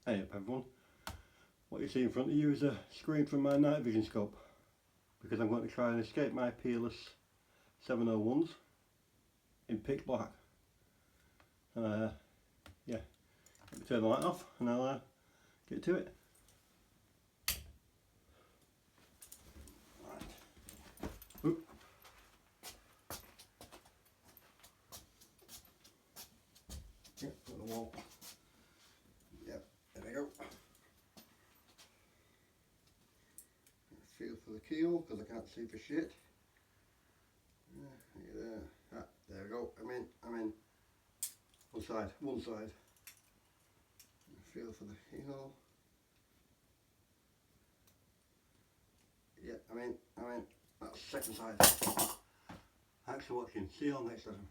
Hey up everyone, what you see in front of you is a screen from my night vision scope, because I'm going to try and escape my peerless 701s in pitch black. Yeah, let me turn the light off and I'll get to it. Right. Oop. Yep, on the wall. Yep, there we go. Feel for the keel because I can't see for shit. There. Ah, there we go. I'm in. One side. Feel for the keel. Yeah, I'm in. That's the second side. Thanks for watching. See you all next time.